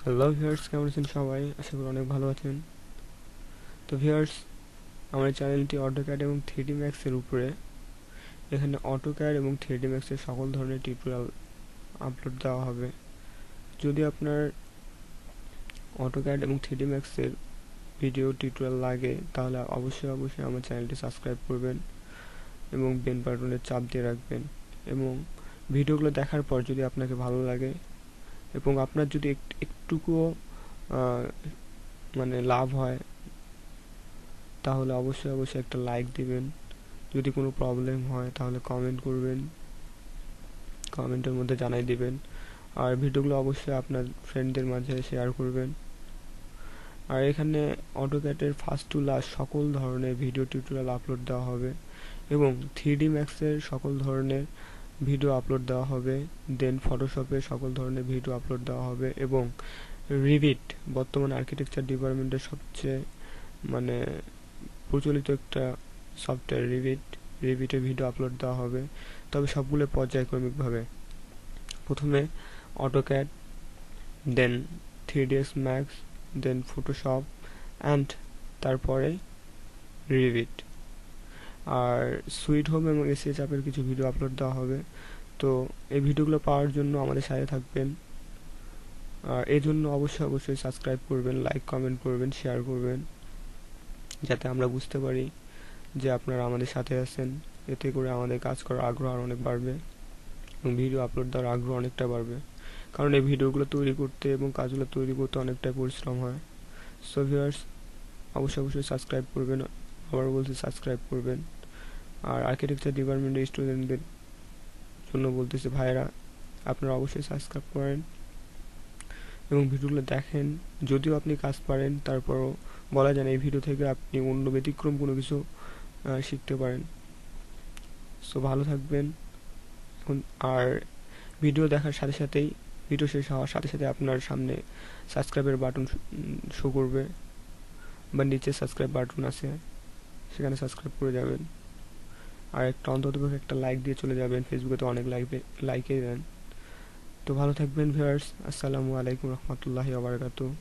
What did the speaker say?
Hello viewers, কেমন আছেন সবাই? আশা করি অনেক ভালো আছেন। তো ভিউয়ার্স, আমার চ্যানেলটি অটোক্যাড এবং 3D ম্যাক্সের উপরে। এখানে অটোক্যাড এবং 3D ম্যাক্সের সকল ধরনের টিউটোরিয়াল আপলোড দেওয়া হবে। যদি আপনার অটোক্যাড এবং 3D ম্যাক্সের ভিডিও টিউটোরিয়াল লাগে তাহলে অবশ্যই আমার চ্যানেলটি সাবস্ক্রাইব করবেন এবং বেল বাটনে চাপ দিয়ে রাখবেন। এবং ভিডিওগুলো দেখার পর যদি আপনাকে ভালো লাগে এবং আপনার যদি একটুকুও মানে লাভ হয় তাহলে অবশ্যই একটা লাইক দিবেন। যদি কোনো প্রবলেম হয় তাহলে কমেন্ট করবেন, কমেন্টের মধ্যে জানাই দিবেন। আর ভিডিওগুলো অবশ্যই আপনার ফ্রেন্ডদের মাঝে শেয়ার করবেন। আর এখানে অটোক্যাডের ফার্স্ট টু লাস্ট সকল ধরনের ভিডিও টিউটোরিয়াল আপলোড দেওয়া হবে এবং 3D ম্যাক্সের সকল ধরনের ভিডিও আপলোড দেওয়া হবে। দেন ফটোশপের সকল ধরনের ভিডিও আপলোড দেওয়া হবে এবং রিভিট, বর্তমান আর্কিটেকচার ডিপার্টমেন্টের সবচেয়ে মানে প্রচলিত একটা সফটওয়্যার রিভিটে ভিডিও আপলোড দেওয়া হবে, তবে সবগুলো পর্যায়ক্রমিকভাবে। প্রথমে AutoCAD, then 3ds Max, then Photoshop and তারপরে রিভিট। আর সুইট হোম এবং এসএস অ্যাপের কিছু ভিডিও আপলোড দেওয়া হবে। তো এই ভিডিওগুলো পাওয়ার জন্য আমাদের সাথে থাকবেন। আর এই জন্য অবশ্যই সাবস্ক্রাইব করবেন, লাইক কমেন্ট করবেন, শেয়ার করবেন, যাতে আমরা বুঝতে পারি যে আপনারা আমাদের সাথে আছেন। এতে করে আমাদের কাজ করার আগ্রহ আর অনেক বাড়বে এবং ভিডিও আপলোড দেওয়ার আগ্রহ অনেকটা বাড়বে, কারণ এই ভিডিওগুলো তৈরি করতে এবং কাজগুলো তৈরি করতে অনেকটাই পরিশ্রম হয়। সো ভিউয়ার্স, অবশ্যই সাবস্ক্রাইব করবেন, আবার বলছি সাবস্ক্রাইব করবেন। আর আর্কিটেকচার ডিপার্টমেন্টের স্টুডেন্টদের জন্য বলতেছি, ভাইয়েরা আপনারা অবশ্যই সাবস্ক্রাইব করেন এবং ভিডিওগুলো দেখেন। যদিও আপনি কাজ পারেন, তারপরও বলা যায় না এই ভিডিও থেকে আপনি অন্য ব্যতিক্রম কোনো কিছু শিখতে পারেন। সো ভালো থাকবেন। আর ভিডিও দেখার সাথে সাথেই, ভিডিও শেষ হওয়ার সাথে সাথে আপনার সামনে সাবস্ক্রাইবের বাটন শো করবে বা নিচে সাবস্ক্রাইব বাটন আছে, সেখানে সাবস্ক্রাইব করে যাবেন। আর একটা অন্ততপক্ষে একটা লাইক দিয়ে চলে যাবেন, ফেসবুকে তো অনেক লাইকে দেন। তো ভালো থাকবেন ভিউয়ার্স, আসসালামু আলাইকুম রহমতুল্লাহি ওয়া বারাকাতুহু।